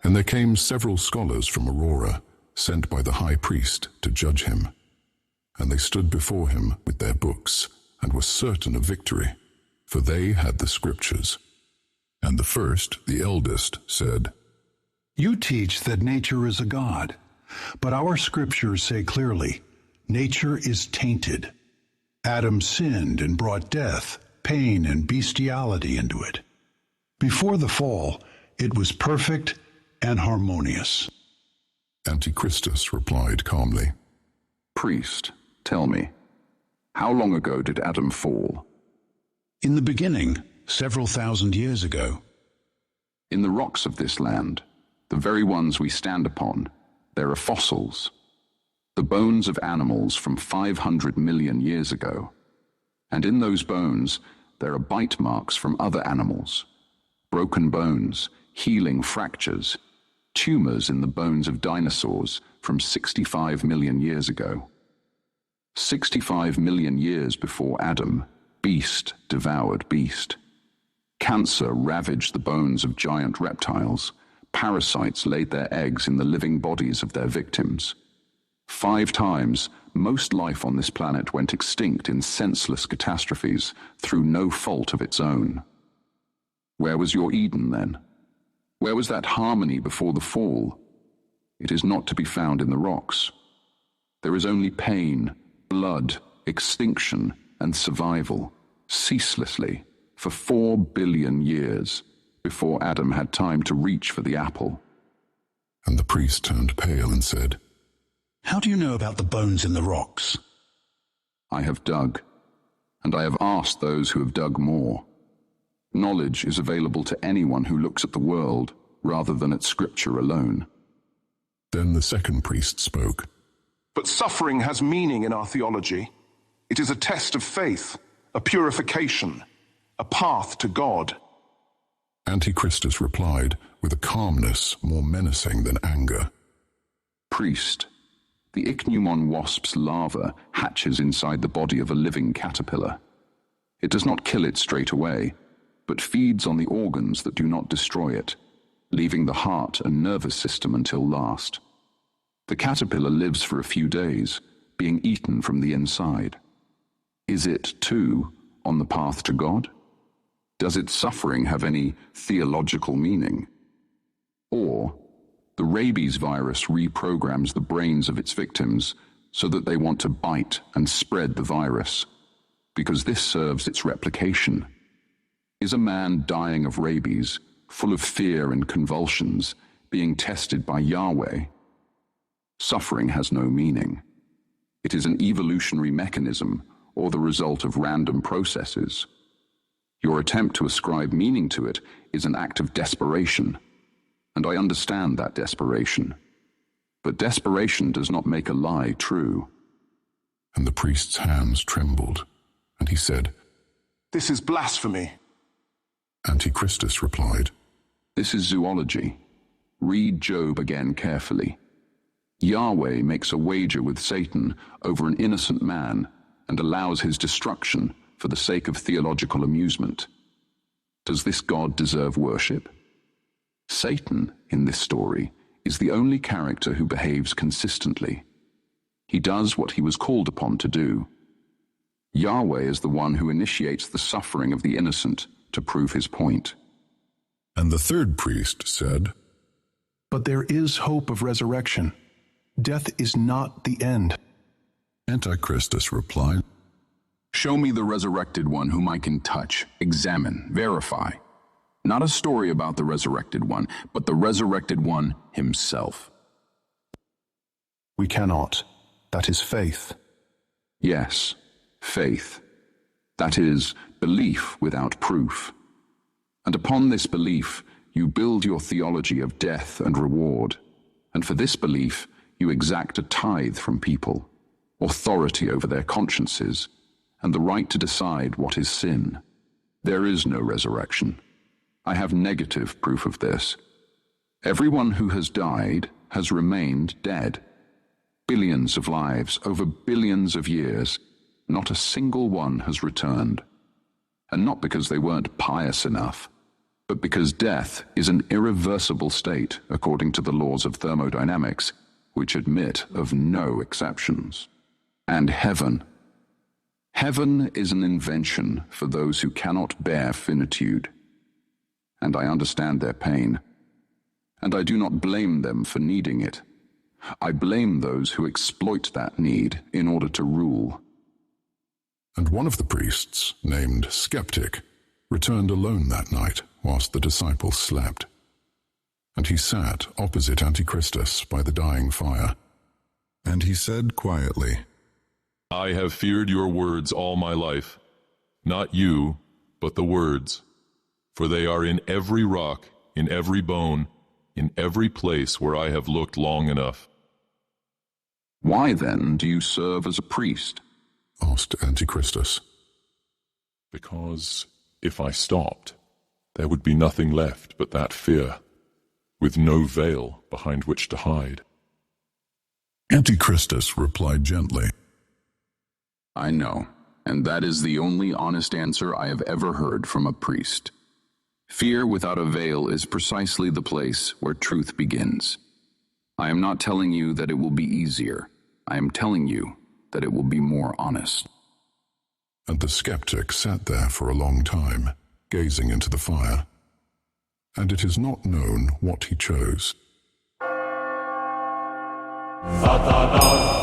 And there came several scholars from Aurora, sent by the high priest to judge him. And they stood before him with their books, and were certain of victory, for they had the scriptures. And the first, the eldest, said, "You teach that nature is a god, but our scriptures say clearly, nature is tainted. Adam sinned and brought death, pain, and bestiality into it. Before the fall, it was perfect and harmonious." Antichristus replied calmly, "Priest, tell me, how long ago did Adam fall?" "In the beginning, several thousand years ago." "In the rocks of this land, the very ones we stand upon, there are fossils, the bones of animals from 500 million years ago. And in those bones, there are bite marks from other animals, broken bones, healing fractures, tumors in the bones of dinosaurs from 65 million years ago. 65 million years before Adam, beast devoured beast. Cancer ravaged the bones of giant reptiles. Parasites laid their eggs in the living bodies of their victims. 5 times, most life on this planet went extinct in senseless catastrophes through no fault of its own. Where was your Eden then? Where was that harmony before the fall? It is not to be found in the rocks. There is only pain, blood, extinction, and survival, ceaselessly, for 4 billion years, before Adam had time to reach for the apple." And the priest turned pale and said, "How do you know about the bones in the rocks?" "I have dug, and I have asked those who have dug more. Knowledge is available to anyone who looks at the world rather than at Scripture alone." Then the second priest spoke. "But suffering has meaning in our theology. It is a test of faith, a purification, a path to God." Antichristus replied with a calmness more menacing than anger. "Priest, the ichneumon wasp's larva hatches inside the body of a living caterpillar. It does not kill it straight away, but feeds on the organs that do not destroy it, leaving the heart and nervous system until last. The caterpillar lives for a few days, being eaten from the inside. Is it, too, on the path to God? Does its suffering have any theological meaning? Or, the rabies virus reprograms the brains of its victims so that they want to bite and spread the virus, because this serves its replication. Is a man dying of rabies, full of fear and convulsions, being tested by Yahweh? Suffering has no meaning. It is an evolutionary mechanism or the result of random processes. Your attempt to ascribe meaning to it is an act of desperation, and I understand that desperation. But desperation does not make a lie true." And the priest's hands trembled, and he said, "This is blasphemy." Antichristus replied, "This is zoology. Read Job again carefully. Yahweh makes a wager with Satan over an innocent man and allows his destruction for the sake of theological amusement. Does this God deserve worship? Satan, in this story, is the only character who behaves consistently. He does what he was called upon to do. Yahweh is the one who initiates the suffering of the innocent to prove his point." And the third priest said, "But there is hope of resurrection. Death is not the end." Antichristus replied, "Show me the resurrected one whom I can touch, examine, verify. Not a story about the resurrected one, but the resurrected one himself." "We cannot. That is faith." "Yes, faith. That is, belief without proof. And upon this belief, you build your theology of death and reward. And for this belief, you exact a tithe from people, authority over their consciences, and the right to decide what is sin. There is no resurrection. I have negative proof of this. Everyone who has died has remained dead. Billions of lives over billions of years, not a single one has returned. and not because they weren't pious enough, but because death is an irreversible state according to the laws of thermodynamics, which admit of no exceptions. And heaven. Heaven is an invention for those who cannot bear finitude. And I understand their pain. And I do not blame them for needing it. I blame those who exploit that need in order to rule. And one of the priests, named Skeptic, returned alone that night whilst the disciples slept. And he sat opposite Antichristus by the dying fire. And he said quietly, I have feared your words all my life, not you, but the words. For they are in every rock, in every bone, in every place where I have looked long enough. Why then do you serve as a priest? Asked Antichristus. Because if I stopped, there would be nothing left but that fear, with no veil behind which to hide. Antichristus replied gently, I know, and that is the only honest answer I have ever heard from a priest. Fear without a veil is precisely the place where truth begins. I am not telling you that it will be easier. I am telling you that it will be more honest. And the skeptic sat there for a long time, gazing into the fire. And it is not known what he chose. Satanas